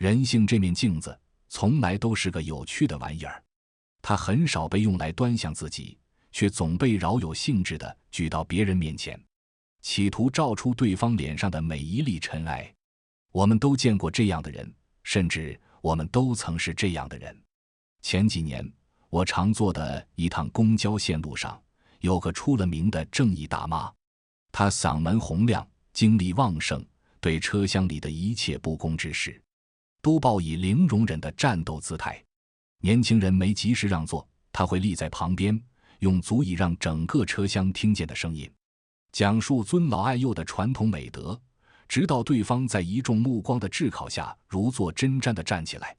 人性这面镜子从来都是个有趣的玩意儿，它很少被用来端详自己，却总被饶有兴致地举到别人面前，企图照出对方脸上的每一粒尘埃。我们都见过这样的人，甚至我们都曾是这样的人。前几年我常坐的一趟公交线路上，有个出了名的正义大妈，她嗓门洪亮，精力旺盛，对车厢里的一切不公之事都抱以零容忍的战斗姿态。年轻人没及时让座，她会立在旁边，用足以让整个车厢听见的声音讲述尊老爱幼的传统美德，直到对方在一众目光的炙烤下如坐针毡地站起来。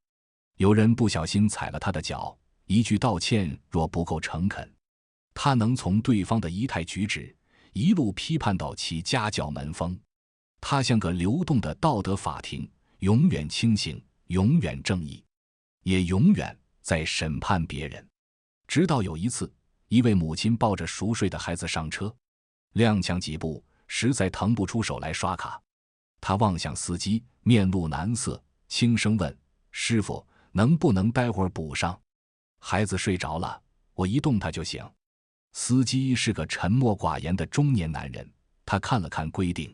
有人不小心踩了他的脚，一句道歉若不够诚恳，他能从对方的仪态举止一路批判到其家教门风。他像个流动的道德法庭，永远清醒，永远正义，也永远在审判别人。直到有一次，一位母亲抱着熟睡的孩子上车，踉跄几步，实在腾不出手来刷卡。他望向司机，面露难色，轻声问：师傅，能不能待会儿补上？孩子睡着了，我一动他就醒。司机是个沉默寡言的中年男人，他看了看规定，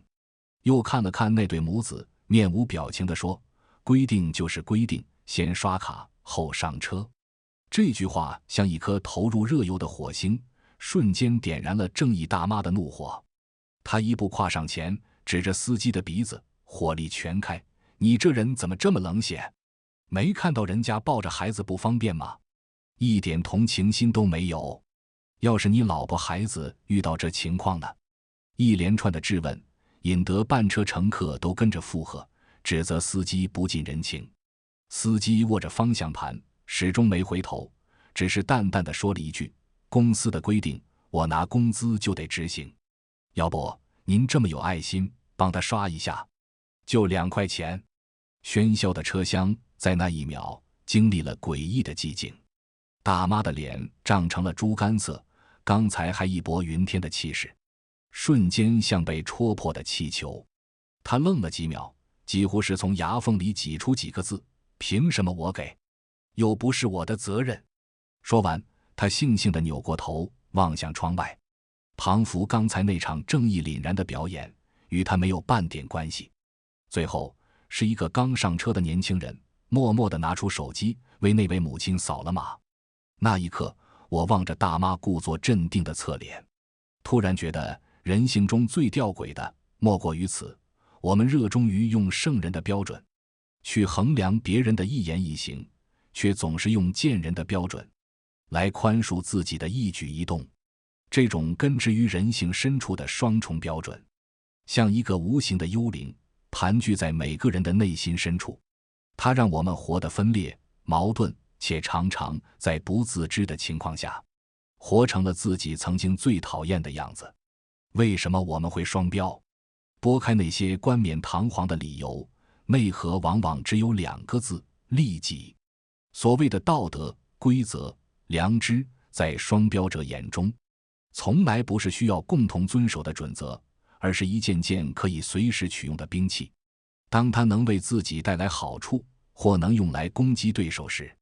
又看了看那对母子，面无表情地说：规定就是规定，先刷卡后上车。这句话像一颗投入热油的火星，瞬间点燃了正义大妈的怒火。他一步跨上前，指着司机的鼻子，火力全开：你这人怎么这么冷血？没看到人家抱着孩子不方便吗？一点同情心都没有。要是你老婆孩子遇到这情况呢？一连串的质问引得半车乘客都跟着附和，指责司机不近人情。司机握着方向盘，始终没回头，只是淡淡地说了一句：公司的规定，我拿工资就得执行。要不您这么有爱心，帮他刷一下，就2块钱。喧嚣的车厢在那一秒经历了诡异的寂静。大妈的脸涨成了猪肝色，刚才还义薄云天的气势，瞬间像被戳破的气球。她愣了几秒，几乎是从牙缝里挤出几个字：凭什么我给？又不是我的责任。说完，她悻悻地扭过头，望向窗外，仿佛刚才那场正义凛然的表演与她没有半点关系。最后是一个刚上车的年轻人，默默地拿出手机为那位母亲扫了码。那一刻，我望着大妈故作镇定的侧脸，突然觉得人性中最吊诡的莫过于此：我们热衷于用圣人的标准去衡量别人的一言一行，却总是用贱人的标准来宽恕自己的一举一动。这种根植于人性深处的双重标准，像一个无形的幽灵，盘踞在每个人的内心深处。它让我们活得分裂、矛盾，且常常在不自知的情况下活成了自己曾经最讨厌的样子。为什么我们会双标？拨开那些冠冕堂皇的理由，内核往往只有2个字：利己。所谓的道德、规则、良知，在双标者眼中从来不是需要共同遵守的准则，而是一件件可以随时取用的兵器。当它能为自己带来好处，或能用来攻击对手时，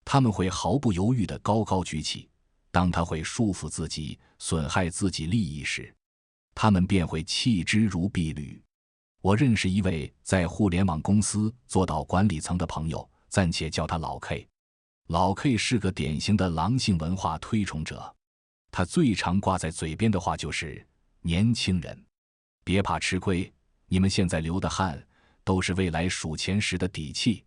他们会毫不犹豫地高高举起；当它会束缚自己、损害自己利益时，他们便会弃之如敝履。我认识一位在互联网公司做到管理层的朋友，暂且叫他老 K。老 K 是个典型的狼性文化推崇者，他最常挂在嘴边的话就是：年轻人，别怕吃亏，你们现在流的汗都是未来数钱时的底气。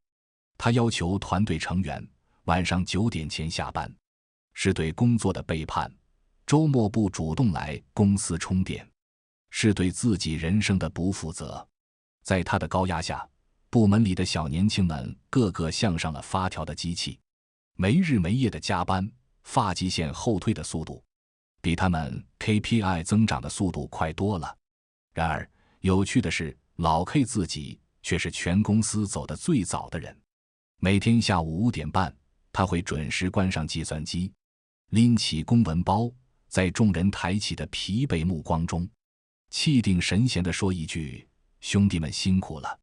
他要求团队成员晚上9点前下班，是对工作的背叛；周末不主动来公司充电，是对自己人生的不负责。在他的高压下，部门里的小年轻们个个像上了发条的机器，没日没夜的加班，发际线后退的速度比他们 KPI 增长的速度快多了。然而有趣的是，老 K 自己却是全公司走得最早的人。每天下午5点半，他会准时关上计算机，拎起公文包，在众人抬起的疲惫目光中气定神闲地说一句：兄弟们辛苦了，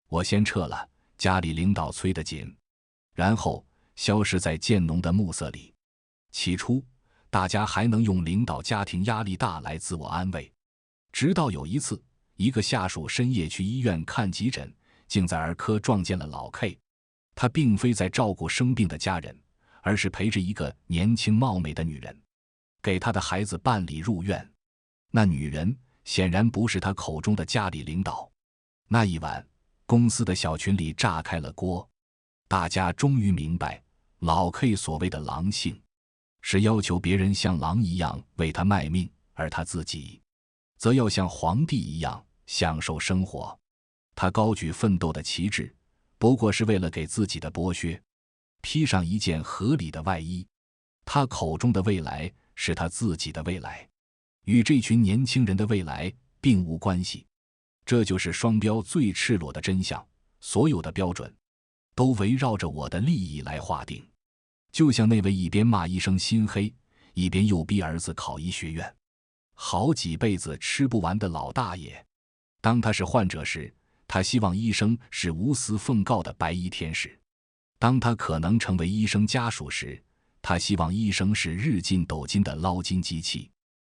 我先撤了，家里领导催得紧，然后消失在渐浓的暮色里。起初，大家还能用领导家庭压力大来自我安慰，直到有一次，一个下属深夜去医院看急诊，竟在儿科撞见了老 K。他并非在照顾生病的家人，而是陪着一个年轻貌美的女人，给他的孩子办理入院。那女人显然不是他口中的家里领导。那一晚，公司的小群里炸开了锅，大家终于明白，老 K 所谓的狼性，是要求别人像狼一样为他卖命，而他自己则要像皇帝一样享受生活。他高举奋斗的旗帜，不过是为了给自己的剥削披上一件合理的外衣。他口中的未来是他自己的未来，与这群年轻人的未来并无关系。这就是双标最赤裸的真相，所有的标准都围绕着我的利益来划定。就像那位一边骂医生心黑，一边又逼儿子考医学院，好几辈子吃不完的老大爷。当他是患者时，他希望医生是无私奉告的白衣天使；当他可能成为医生家属时，他希望医生是日进斗金的捞金机器。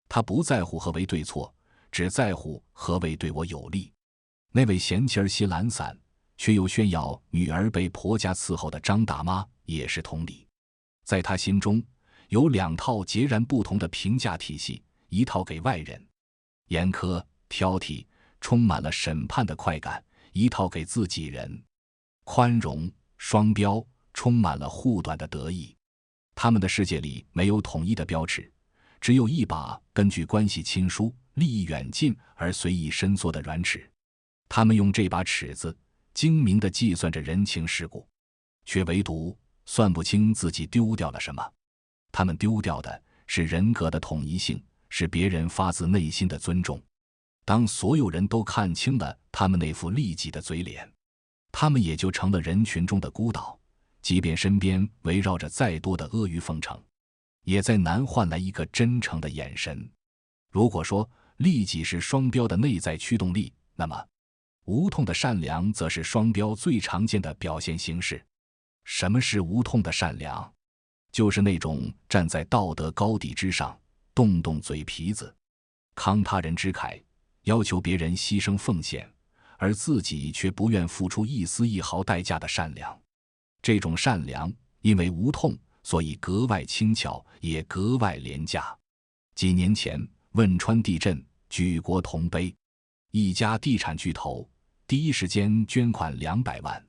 他不在乎何为对错，只在乎何为对我有利。那位嫌弃儿媳懒散，却又炫耀女儿被婆家伺候的张大妈也是同理。在他心中，有两套截然不同的评价体系，一套给外人，严苛、挑剔，充满了审判的快感；一套给自己人，宽容、双标，充满了护短的得意。他们的世界里没有统一的标尺，只有一把根据关系亲疏、利益远近而随意伸缩的软尺。他们用这把尺子精明地计算着人情世故，却唯独算不清自己丢掉了什么。他们丢掉的是人格的统一性，是别人发自内心的尊重。当所有人都看清了他们那副利己的嘴脸，他们也就成了人群中的孤岛，即便身边围绕着再多的阿谀奉承，也再难换来一个真诚的眼神。如果说利己是双标的内在驱动力，那么无痛的善良则是双标最常见的表现形式。什么是无痛的善良？就是那种站在道德高地之上，动动嘴皮子，慷他人之慨，要求别人牺牲奉献，而自己却不愿付出一丝一毫代价的善良。这种善良因为无痛，所以格外轻巧，也格外廉价。几年前汶川地震，举国同悲，一家地产巨头第一时间捐款200万。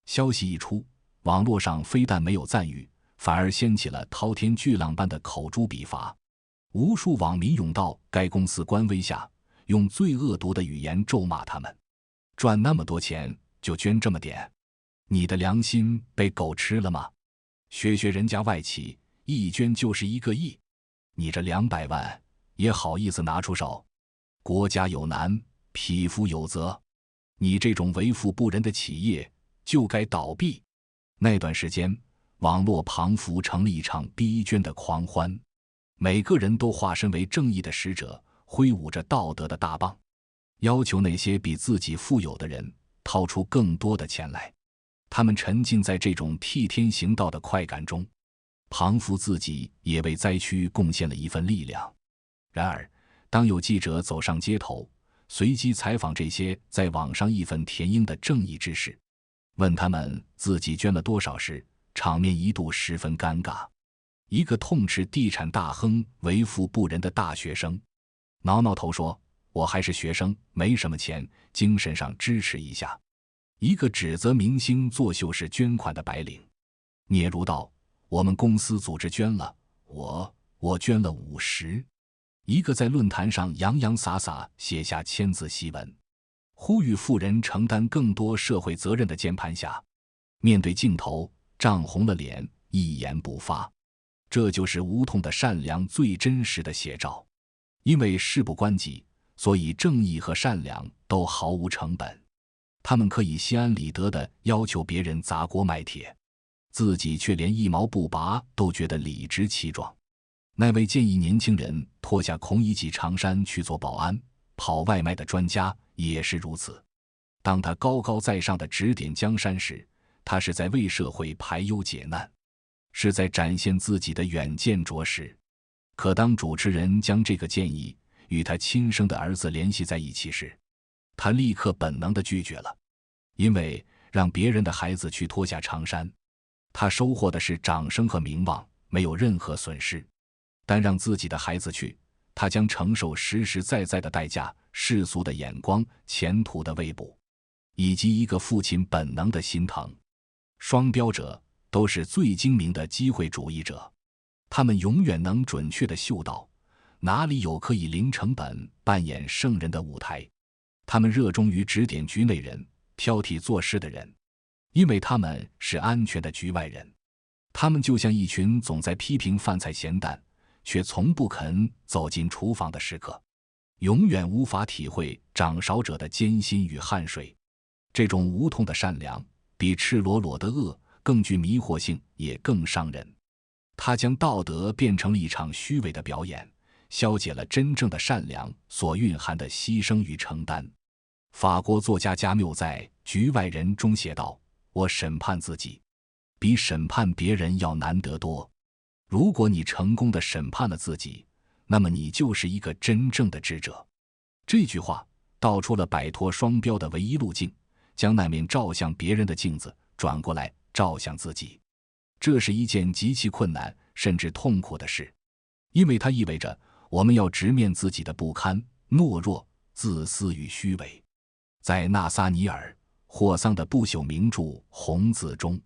消息一出，网络上非但没有赞誉，反而掀起了滔天巨浪般的口诛笔伐。无数网民涌到该公司官微下，用最恶毒的语言咒骂他们：赚那么多钱就捐这么点，你的良心被狗吃了吗？学人家外企，一捐就是1个亿，你这200万也好意思拿出手？国家有难，匹夫有责，你这种为富不仁的企业就该倒闭。那段时间，网络庞佛成了一场逼捐的狂欢，每个人都化身为正义的使者，挥舞着道德的大棒，要求那些比自己富有的人掏出更多的钱来。他们沉浸在这种替天行道的快感中，庞佛自己也为灾区贡献了一份力量。然而，当有记者走上街头，随机采访这些在网上义愤填膺的正义之士，问他们自己捐了多少时，场面一度十分尴尬。一个痛斥地产大亨为富不仁的大学生挠挠头说：我还是学生，没什么钱，精神上支持一下。一个指责明星作秀式捐款的白领嗫嚅道：我们公司组织捐了，我捐了50。一个在论坛上洋洋洒洒写下千字檄文，呼吁富人承担更多社会责任的键盘侠，面对镜头涨红了脸，一言不发。这就是无痛的善良最真实的写照。因为事不关己，所以正义和善良都毫无成本。他们可以心安理得地要求别人砸锅卖铁，自己却连一毛不拔，都觉得理直气壮。那位建议年轻人脱下孔乙己长衫去做保安、跑外卖的专家也是如此。当他高高在上的指点江山时，他是在为社会排忧解难，是在展现自己的远见卓识。可当主持人将这个建议与他亲生的儿子联系在一起时，他立刻本能地拒绝了。因为让别人的孩子去脱下长衫，他收获的是掌声和名望，没有任何损失；但让自己的孩子去，他将承受实实在在的代价，世俗的眼光、前途的未卜，以及一个父亲本能的心疼。双标者都是最精明的机会主义者，他们永远能准确地嗅到哪里有可以零成本扮演圣人的舞台。他们热衷于指点局内人，挑剔做事的人，因为他们是安全的局外人。他们就像一群总在批评饭菜咸淡，却从不肯走进厨房的食客，永远无法体会掌勺者的艰辛与汗水。这种无痛的善良，比赤裸裸的恶更具迷惑性，也更伤人。它将道德变成了一场虚伪的表演，消解了真正的善良所蕴含的牺牲与承担。法国作家加缪在《局外人》中写道：我审判自己，比审判别人要难得多。如果你成功地审判了自己，那么你就是一个真正的智者。这句话道出了摆脱双标的唯一路径，将那面照向别人的镜子转过来照向自己。这是一件极其困难甚至痛苦的事，因为它意味着我们要直面自己的不堪、懦弱、自私与虚伪。在纳萨尼尔·霍桑的不朽名著《红字》中，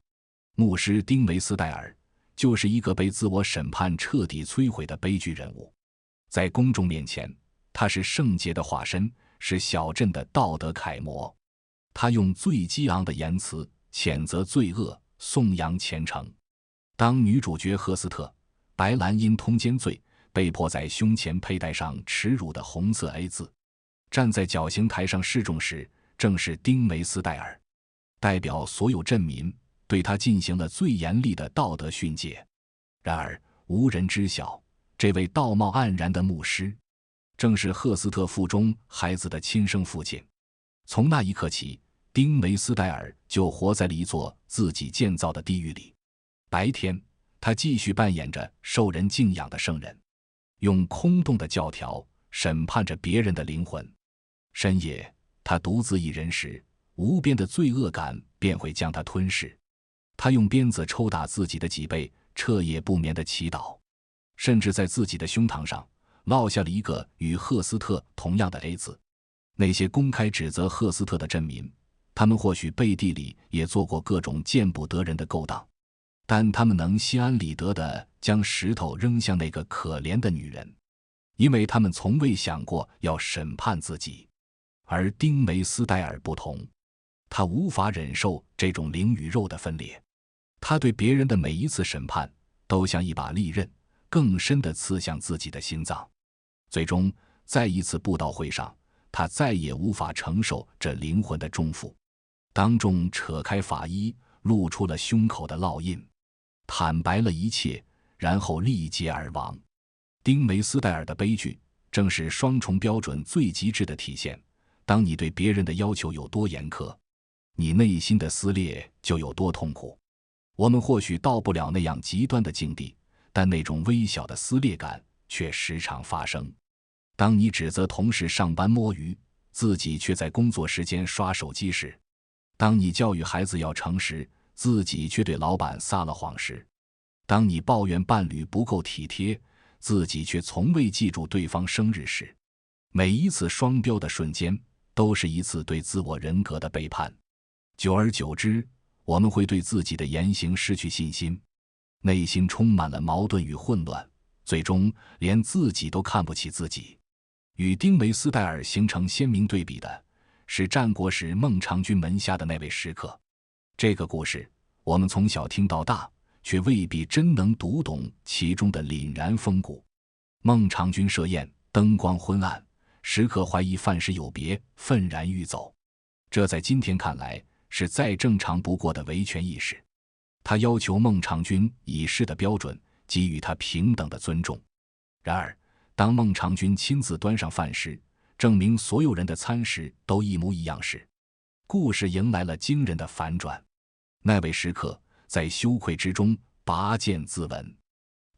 牧师丁维斯戴尔就是一个被自我审判彻底摧毁的悲剧人物。在公众面前，他是圣洁的化身，是小镇的道德楷模。他用最激昂的言辞谴责罪恶，颂扬虔诚。当女主角赫斯特·白兰因通奸罪被迫在胸前佩戴上耻辱的红色 A 字，站在绞刑台上示众时，正是丁维斯戴尔代表所有镇民对他进行了最严厉的道德训诫。然而无人知晓，这位道貌岸然的牧师正是赫斯特腹中孩子的亲生父亲。从那一刻起，丁维斯戴尔就活在了一座自己建造的地狱里。白天，他继续扮演着受人敬仰的圣人，用空洞的教条审判着别人的灵魂。深夜，他独自一人时，无边的罪恶感便会将他吞噬。他用鞭子抽打自己的脊背，彻夜不眠地祈祷，甚至在自己的胸膛上烙下了一个与赫斯特同样的 A 字。那些公开指责赫斯特的镇民，他们或许背地里也做过各种见不得人的勾当，但他们能心安理得地将石头扔向那个可怜的女人，因为他们从未想过要审判自己。而丁维斯戴尔不同，他无法忍受这种灵与肉的分裂，他对别人的每一次审判都像一把利刃，更深地刺向自己的心脏。最终，在一次布道会上，他再也无法承受这灵魂的重负，当众扯开法衣，露出了胸口的烙印，坦白了一切，然后力竭而亡。丁维斯戴尔的悲剧正是双重标准最极致的体现。当你对别人的要求有多严苛，你内心的撕裂就有多痛苦。我们或许到不了那样极端的境地，但那种微小的撕裂感却时常发生。当你指责同事上班摸鱼，自己却在工作时间刷手机时；当你教育孩子要诚实，自己却对老板撒了谎时；当你抱怨伴侣不够体贴，自己却从未记住对方生日时，每一次双标的瞬间都是一次对自我人格的背叛。久而久之，我们会对自己的言行失去信心，内心充满了矛盾与混乱，最终连自己都看不起自己。与丁维斯戴尔形成鲜明对比的是战国时孟尝君门下的那位食客。这个故事我们从小听到大，却未必真能读懂其中的凛然风骨。孟尝君设宴，灯光昏暗，食客怀疑饭食有别，愤然欲走。这在今天看来是再正常不过的维权意识。他要求孟尝君以士的标准给予他平等的尊重。然而当孟尝君亲自端上饭食，证明所有人的餐食都一模一样时，故事迎来了惊人的反转。那位食客在羞愧之中拔剑自刎，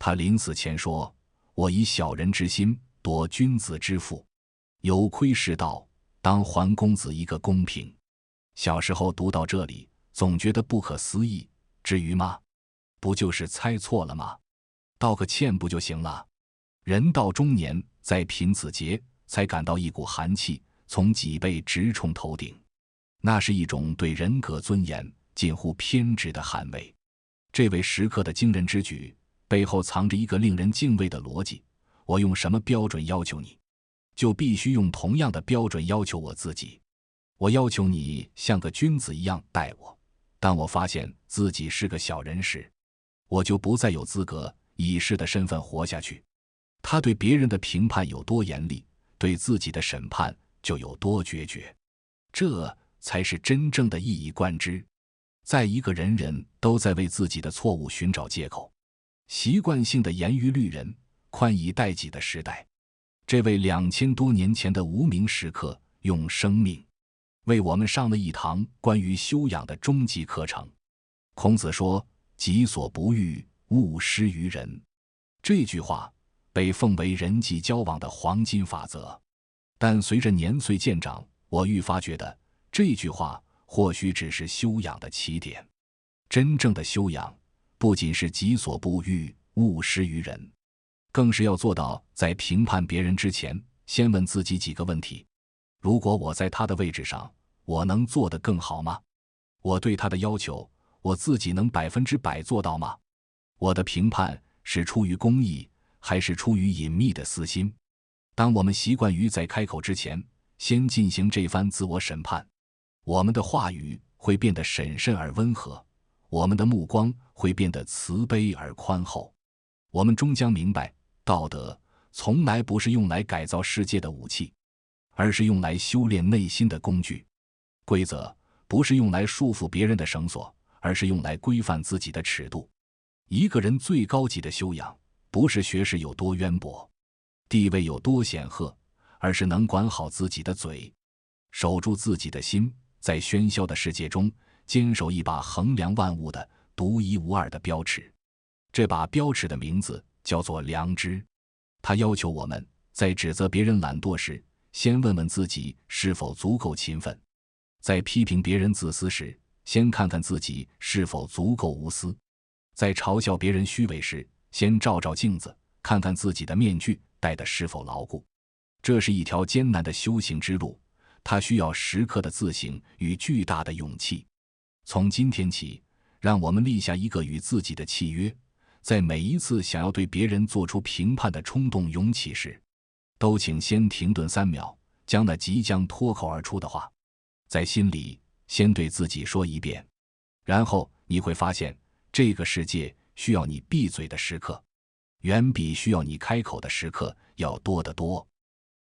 他临死前说：“我以小人之心夺君子之腹，有亏世道，当还公子一个公平。”小时候读到这里，总觉得不可思议，至于吗？不就是猜错了吗？道个歉不就行了？人到中年，在贫此节，才感到一股寒气从脊背直冲头顶，那是一种对人格尊严近乎偏执的捍卫。这位食客的惊人之举背后藏着一个令人敬畏的逻辑：我用什么标准要求你，就必须用同样的标准要求我自己。我要求你像个君子一样待我，当我发现自己是个小人时，我就不再有资格以士的身份活下去。他对别人的评判有多严厉，对自己的审判就有多决绝，这才是真正的一以贯之。在一个人人都在为自己的错误寻找借口、习惯性的严于律人、宽以待己的时代，这位2000多年前的无名食客用生命为我们上了一堂关于修养的终极课程。孔子说：“己所不欲，勿施于人。”这句话被奉为人际交往的黄金法则，但随着年岁渐长，我愈发觉得这句话或许只是修养的起点。真正的修养不仅是己所不欲，勿施于人，更是要做到在评判别人之前，先问自己几个问题：如果我在他的位置上，我能做得更好吗？我对他的要求，我自己能100%做到吗？我的评判是出于公义，还是出于隐秘的私心？当我们习惯于在开口之前先进行这番自我审判，我们的话语会变得审慎而温和，我们的目光会变得慈悲而宽厚。我们终将明白，道德从来不是用来改造世界的武器，而是用来修炼内心的工具。规则不是用来束缚别人的绳索，而是用来规范自己的尺度。一个人最高级的修养，不是学识有多渊博，地位有多显赫，而是能管好自己的嘴，守住自己的心，在喧嚣的世界中坚守一把衡量万物的独一无二的标尺。这把标尺的名字叫做良知。它要求我们在指责别人懒惰时，先问问自己是否足够勤奋；在批评别人自私时，先看看自己是否足够无私；在嘲笑别人虚伪时，先照照镜子，看看自己的面具戴得是否牢固。这是一条艰难的修行之路，它需要时刻的自省与巨大的勇气。从今天起，让我们立下一个与自己的契约，在每一次想要对别人做出评判的冲动涌起时，都请先停顿3秒，将那即将脱口而出的话，在心里先对自己说一遍。然后你会发现，这个世界需要你闭嘴的时刻，远比需要你开口的时刻要多得多。